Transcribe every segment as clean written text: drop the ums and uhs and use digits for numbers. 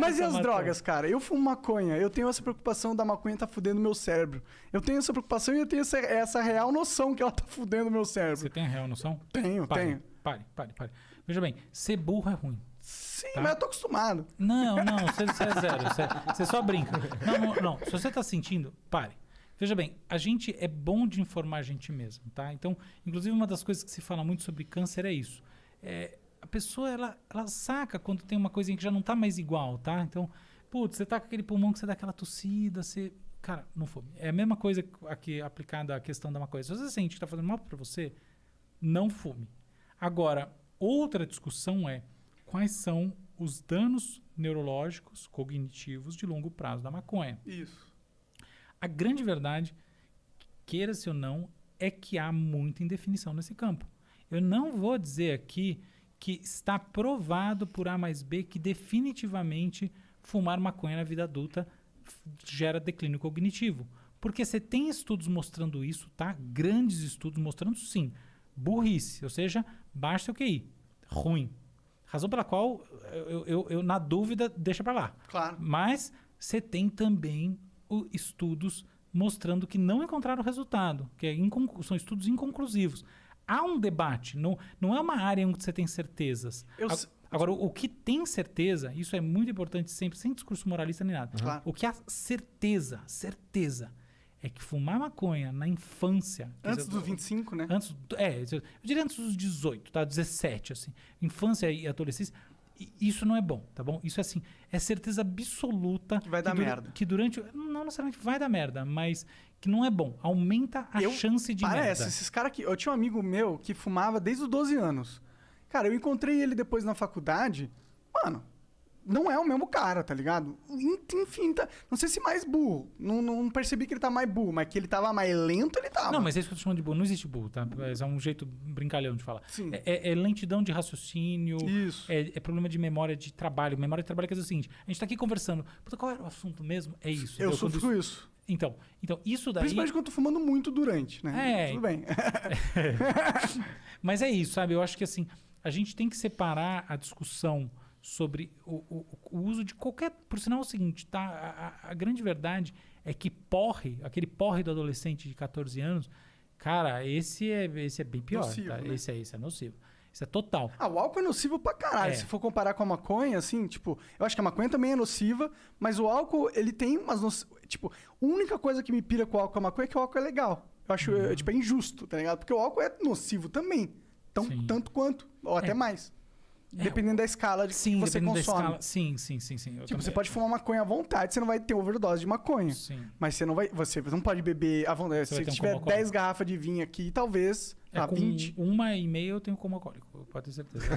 Mas e as drogas, cara? Eu fumo maconha, eu tenho essa preocupação da maconha tá fudendo meu cérebro. Eu tenho essa preocupação e eu tenho essa real noção que ela tá fudendo meu cérebro. Você tem a real noção? Tenho. Pare. Veja bem, ser burro é ruim. Sim, tá? mas eu tô acostumado. Não, você é zero. Você só brinca. Não. Se você tá sentindo, pare. Veja bem, a gente é bom de informar a gente mesmo, tá? Então, inclusive, uma das coisas que se fala muito sobre câncer é isso. A pessoa, ela saca quando tem uma coisinha que já não tá mais igual, tá? Então, putz, você tá com aquele pulmão que você dá aquela tossida, você... Cara, não fume. É a mesma coisa aqui aplicada à questão da maconha. Se você sente que tá fazendo mal pra você, não fume. Agora, outra discussão é quais são os danos neurológicos, cognitivos de longo prazo da maconha. Isso. A grande verdade, queira-se ou não, é que há muita indefinição nesse campo. Eu não vou dizer aqui que está provado por A mais B que definitivamente fumar maconha na vida adulta gera declínio cognitivo. Porque você tem estudos mostrando isso, tá? Grandes estudos mostrando sim. Burrice, ou seja, baixo seu QI. Ruim. Razão pela qual eu na dúvida, deixa para lá. Claro. Mas você tem também estudos mostrando que não encontraram resultado, que são estudos inconclusivos. Há um debate, não é uma área onde você tem certezas. Agora, o que tem certeza, isso é muito importante sempre, sem discurso moralista nem nada. Claro. O que há certeza, é que fumar maconha na infância... Antes dos 25, né? Eu diria antes dos 18, tá? 17, assim. Infância e adolescência... Isso não é bom, tá bom? Isso assim, é certeza absoluta que vai dar merda. Que durante... Não necessariamente vai dar merda, mas que não é bom. Aumenta a chance de merda. Esses caras aqui... Eu tinha um amigo meu que fumava desde os 12 anos. Cara, eu encontrei ele depois na faculdade. Mano, não é o mesmo cara, tá ligado? Enfim, não sei se mais burro. Não percebi que ele tá mais burro, mas que ele tava mais lento, ele tava. Não, mas é isso que eu tô chamando de burro. Não existe burro, tá? É um jeito brincalhão de falar. Sim. É lentidão de raciocínio. Isso. É problema de memória de trabalho. Memória de trabalho quer dizer o seguinte. A gente tá aqui conversando. Puta, qual era o assunto mesmo? É isso. Eu sofro isso. Então, isso daí... Principalmente quando eu tô fumando muito durante, né? Tudo bem. Mas é isso, sabe? Eu acho que assim, a gente tem que separar a discussão sobre o uso de qualquer... Por sinal é o seguinte, tá? A grande verdade é que aquele porre do adolescente de 14 anos, cara, esse é bem pior. Nocivo, tá? né? Esse é nocivo. Isso é total. O álcool é nocivo pra caralho. Se for comparar com a maconha, assim, tipo... Eu acho que a maconha também é nociva, mas o álcool, ele tem umas... Tipo, a única coisa que me pira com o álcool e a maconha é que o álcool é legal. Eu acho, é injusto, tá ligado? Porque o álcool é nocivo também. Tanto quanto, ou até mais. Dependendo da escala que você consome. Sim. Você pode fumar maconha à vontade, você não vai ter overdose de maconha. Sim. Mas você não pode beber à vontade. Se tiver 10 garrafas de vinho aqui, talvez... com 20. 1,5 eu tenho como alcoólico, pode ter certeza.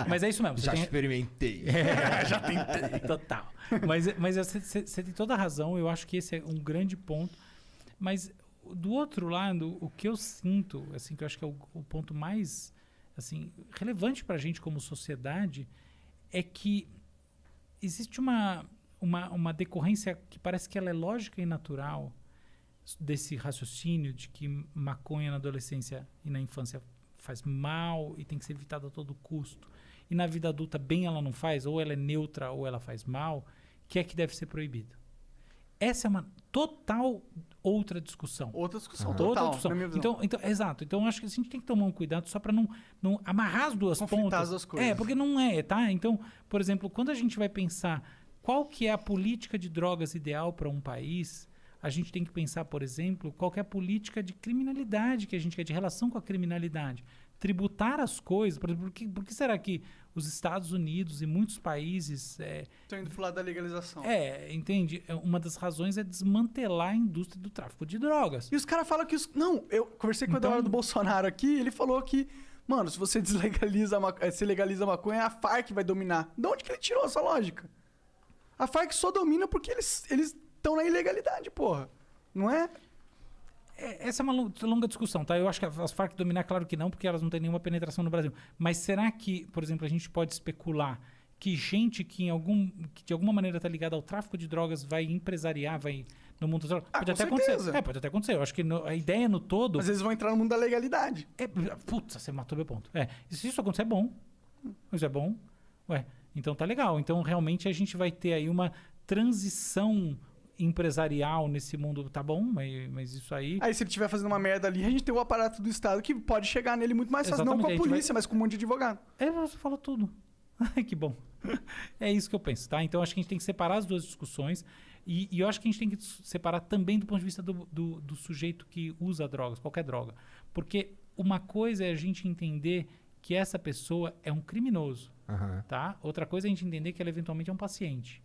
Mas é isso mesmo. Experimentei. Já tentei. Total. Mas você tem toda a razão, eu acho que esse é um grande ponto. Mas do outro lado, o que eu sinto, assim, que eu acho que é o ponto mais assim, relevante para a gente como sociedade, é que existe uma decorrência que parece que ela é lógica e natural desse raciocínio de que maconha na adolescência e na infância faz mal e tem que ser evitada a todo custo. E na vida adulta bem ela não faz, ou ela é neutra ou ela faz mal, que é que deve ser proibida. Essa é uma total outra discussão. Outra discussão, total. Então, exato. Então, acho que a gente tem que tomar um cuidado só para não amarrar as duas pontas. As duas coisas. Porque não é, tá? Então, por exemplo, quando a gente vai pensar qual que é a política de drogas ideal para um país, a gente tem que pensar, por exemplo, qual que é a política de criminalidade que a gente quer, de relação com a criminalidade. Tributar as coisas, por exemplo, por que será que os Estados Unidos e muitos países... Estão indo pro lado da legalização. Entende? Uma das razões é desmantelar a indústria do tráfico de drogas. E os caras falam que... Não, eu conversei com o Eduardo Bolsonaro aqui, ele falou que, mano, se você legaliza a maconha, a Farc vai dominar. De onde que ele tirou essa lógica? A Farc só domina porque eles estão na ilegalidade, porra. Não é? Essa é uma longa discussão, tá? Eu acho que as Farc dominar, claro que não, porque elas não têm nenhuma penetração no Brasil. Mas será que, por exemplo, a gente pode especular que gente que de alguma maneira está ligada ao tráfico de drogas vai empresariar, vai no mundo das drogas? Pode até acontecer. Pode até acontecer. Eu acho que a ideia no todo... Mas eles vão entrar no mundo da legalidade. Putz, você matou meu ponto. Se isso acontecer, é bom. Isso é bom. Então tá legal. Então realmente a gente vai ter aí uma transição empresarial nesse mundo, tá bom, mas isso aí... Aí se ele estiver fazendo uma merda ali, a gente tem o aparato do Estado que pode chegar nele muito mais fácil. Exatamente, Não com a polícia, mas com um monte de advogado. Você falou tudo. Ai, que bom. É isso que eu penso, tá? Então acho que a gente tem que separar as duas discussões e eu acho que a gente tem que separar também do ponto de vista do sujeito que usa drogas, qualquer droga. Porque uma coisa é a gente entender que essa pessoa é um criminoso, tá? Outra coisa é a gente entender que ela eventualmente é um paciente.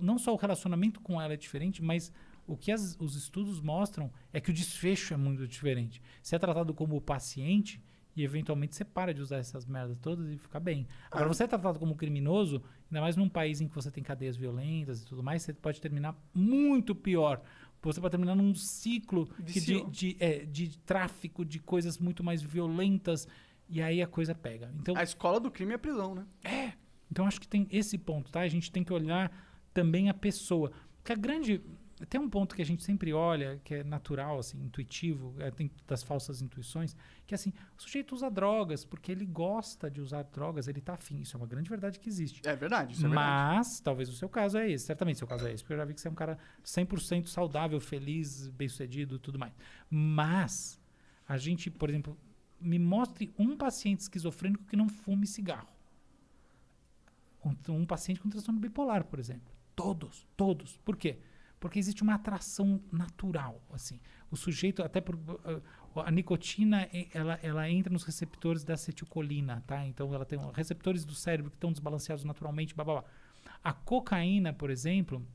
Não só o relacionamento com ela é diferente, mas o que os estudos mostram é que o desfecho é muito diferente. Você é tratado como paciente e eventualmente você para de usar essas merdas todas e fica bem. Agora, você é tratado como criminoso, ainda mais num país em que você tem cadeias violentas e tudo mais, você pode terminar muito pior. Você pode terminar num ciclo de tráfico, de coisas muito mais violentas, e aí a coisa pega. Então, a escola do crime é a prisão, né? Então acho que tem esse ponto, tá? A gente tem que olhar também a pessoa. Porque tem um ponto que a gente sempre olha, que é natural, assim, intuitivo, tem das falsas intuições, que assim, o sujeito usa drogas porque ele gosta de usar drogas, ele tá afim. Isso é uma grande verdade que existe. É verdade, isso é verdade. Mas, talvez o seu caso é esse, certamente o seu caso é esse, porque eu já vi que você é um cara 100% saudável, feliz, bem-sucedido, tudo mais. Mas, a gente, por exemplo, me mostre um paciente esquizofrênico que não fume cigarro. Um paciente com transtorno bipolar, por exemplo. Todos. Por quê? Porque existe uma atração natural, assim. O sujeito, a nicotina, ela entra nos receptores da acetilcolina, tá? Então, ela tem receptores do cérebro que estão desbalanceados naturalmente, blá, blá, blá. A cocaína, por exemplo,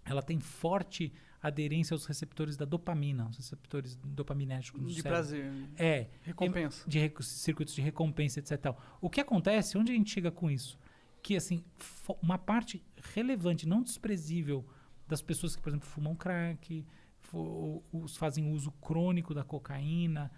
ela tem forte aderência aos receptores da dopamina, os receptores dopaminérgicos do cérebro. Prazer. Recompensa. Circuitos de recompensa, etc. Tal. O que acontece? Onde a gente chega com isso? Que, assim, uma relevante, não desprezível, das pessoas que, por exemplo, fumam crack, fazem uso crônico da cocaína,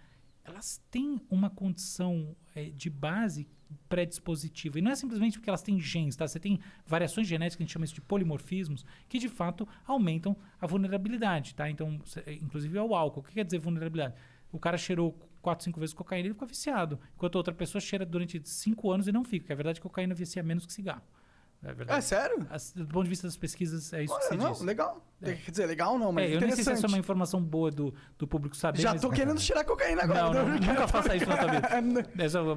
elas têm uma condição de base predispositiva. E não é simplesmente porque elas têm genes, tá? Você tem variações genéticas, que a gente chama isso de polimorfismos, que de fato aumentam a vulnerabilidade, tá? Então, inclusive ao álcool. O que quer dizer vulnerabilidade? O cara cheirou 4, 5 vezes cocaína e ele fica viciado. Enquanto a outra pessoa cheira durante 5 anos e não fica. Porque a verdade é que cocaína vicia menos que cigarro. É verdade. É sério? Do ponto de vista das pesquisas, é isso que você diz. Legal. Quer dizer, legal não, mas eu nem sei se essa é uma informação boa do público saber. Já tô querendo cheirar cocaína agora. Não, nunca faça isso na tua vida.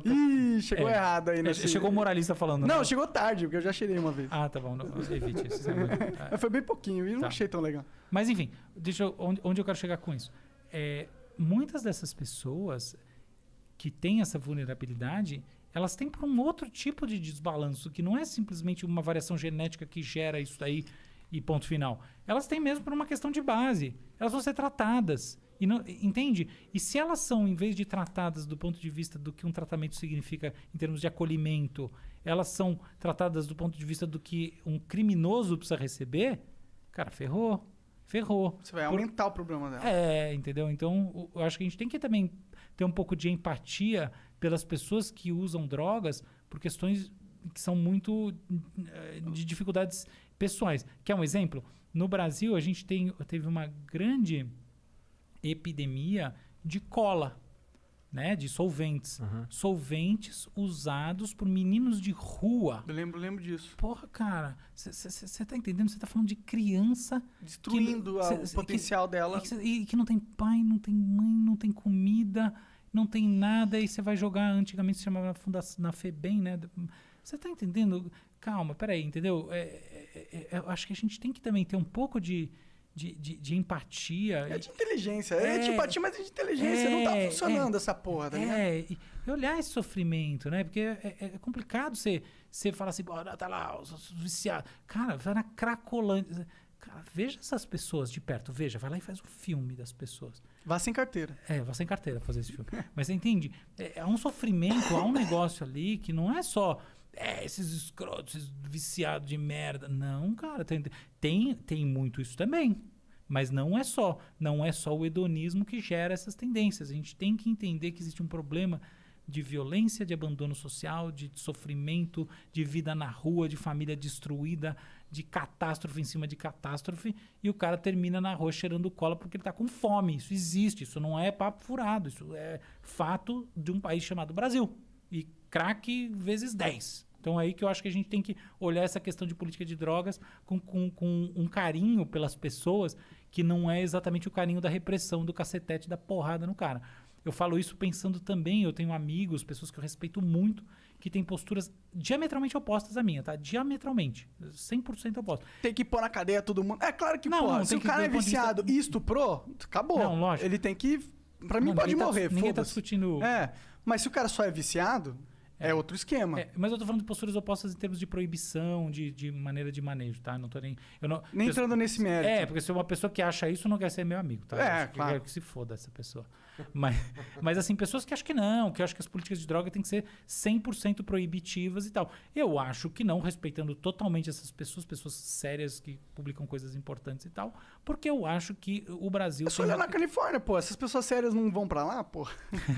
Ih, chegou errado aí. Chegou o moralista falando. Não, chegou tarde, porque eu já cheirei uma vez. Ah, tá bom. Evite isso. Mas foi bem pouquinho e não achei tão legal. Mas enfim, onde eu quero chegar com isso? Muitas dessas pessoas que têm essa vulnerabilidade, elas têm por um outro tipo de desbalanço, que não é simplesmente uma variação genética que gera isso daí e ponto final. Elas têm mesmo por uma questão de base. Elas vão ser tratadas. Entende? E se elas são, em vez de tratadas do ponto de vista do que um tratamento significa em termos de acolhimento, elas são tratadas do ponto de vista do que um criminoso precisa receber, cara, ferrou. Você vai aumentar o problema dela. Entendeu? Então, eu acho que a gente tem que também ter um pouco de empatia pelas pessoas que usam drogas por questões que são muito de dificuldades pessoais. Quer um exemplo? No Brasil, a gente teve uma grande epidemia de cola, né? De solventes. Solventes usados por meninos de rua. Eu lembro disso. Porra, cara, você tá entendendo? Você tá falando de criança... Destruindo o potencial dela. E que não tem pai, não tem mãe, não tem comida, não tem nada. E você vai jogar, antigamente se chamava na FEBEM, né? Você tá entendendo? Calma, peraí, entendeu? Eu acho que a gente tem que também ter um pouco de empatia. De inteligência. De empatia, mas de inteligência. Não tá funcionando essa porra, tá ligado? E olhar esse sofrimento, né? Porque é complicado você falar assim, tá lá, os viciados. Cara, vai na Cracolândia. Cara, veja essas pessoas de perto. Veja, vai lá e faz um filme das pessoas. Vá sem carteira. Vá sem carteira fazer esse filme. Mas você entende? É um sofrimento, há um negócio ali que não é só... esses escrotos, esses viciados de merda. Não, cara, tem muito isso também. Mas não é só o hedonismo que gera essas tendências. A gente tem que entender que existe um problema de violência, de abandono social, de sofrimento, de vida na rua, de família destruída, de catástrofe em cima de catástrofe, e o cara termina na rua cheirando cola porque ele está com fome. Isso existe, isso não é papo furado, isso é fato de um país chamado Brasil. E crack vezes 10. Então é aí que eu acho que a gente tem que olhar essa questão de política de drogas com um carinho pelas pessoas que não é exatamente o carinho da repressão, do cacetete, da porrada no cara. Eu falo isso pensando também, eu tenho amigos, pessoas que eu respeito muito, que têm posturas diametralmente opostas à minha, tá? Diametralmente. 100% opostas. Tem que pôr na cadeia todo mundo. É claro que, Não, porra, não, se tem o que cara é ver do ponto de vista- viciado e estuprou, acabou. Não, lógico. Ele tem que... Pra mim Não, pode ninguém morrer, Ninguém tá foda-se. discutindo... Mas se o cara só é viciado, é outro esquema. Mas eu tô falando de posturas opostas em termos de proibição, de maneira de manejo, tá? Não tô nem... Eu não, Nem entrando nesse mérito. porque se uma pessoa que acha isso não quer ser meu amigo, tá? É, Eu acho que claro. eu quero que se foda essa pessoa. Mas assim, pessoas que acham que não, que acham que as políticas de droga têm que ser 100% proibitivas e tal. Eu acho que não, respeitando totalmente essas pessoas sérias que publicam coisas importantes e tal, porque eu acho que o Brasil... É só olhar na Califórnia, pô. Essas pessoas sérias não vão pra lá, pô.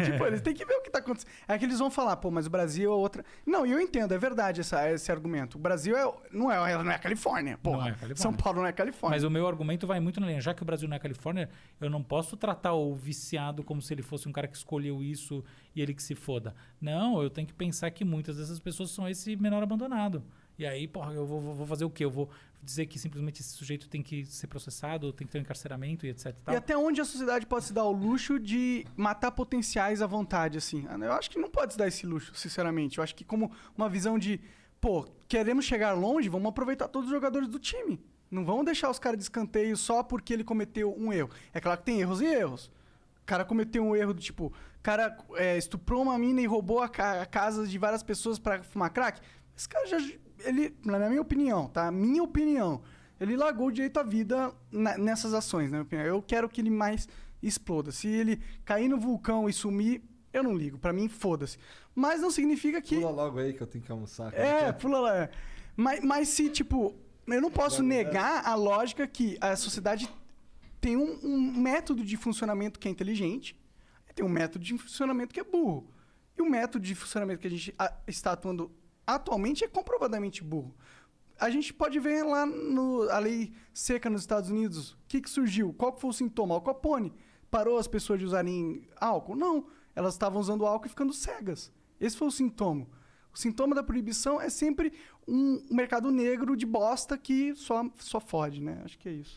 Tipo, eles têm que ver o que tá acontecendo. É que eles vão falar, pô, mas o Brasil é outra... Não, e eu entendo, é verdade esse argumento. O Brasil não é a Califórnia, pô. Não é a Califórnia. São Paulo não é a Califórnia. Mas o meu argumento vai muito na linha. Já que o Brasil não é Califórnia, eu não posso tratar o viciado como se ele fosse um cara que escolheu isso e ele que se foda. Não, eu tenho que pensar que muitas dessas pessoas são esse menor abandonado. E aí, porra, eu vou fazer o quê? Eu vou dizer que simplesmente esse sujeito tem que ser processado, tem que ter um encarceramento e etc. E tal? E até onde a sociedade pode se dar o luxo de matar potenciais à vontade, assim? Eu acho que não pode se dar esse luxo, sinceramente. Eu acho que como uma visão de, pô, queremos chegar longe, vamos aproveitar todos os jogadores do time. Não vamos deixar os caras de escanteio só porque ele cometeu um erro. É claro que tem erros e erros. O cara cometeu um erro do tipo, o cara estuprou uma mina e roubou a casa de várias pessoas pra fumar crack. Esse cara já... Ele, na minha opinião, tá? Minha opinião. Ele largou o direito à vida nessas ações, na minha opinião. Eu quero que ele mais exploda. Se ele cair no vulcão e sumir, eu não ligo. Pra mim, foda-se. Mas não significa que... Pula logo aí que eu tenho que almoçar. Pula lá. Mas se, tipo... Eu não posso negar a lógica que a sociedade tem um método de funcionamento que é inteligente, tem um método de funcionamento que é burro. E o método de funcionamento que a gente está atuando atualmente é comprovadamente burro. A gente pode ver lá a lei seca nos Estados Unidos. O que surgiu? Qual foi o sintoma? Al Capone. Parou as pessoas de usarem álcool? Não. Elas estavam usando álcool e ficando cegas. Esse foi o sintoma. O sintoma da proibição é sempre um mercado negro de bosta que só fode, né? Acho que é isso.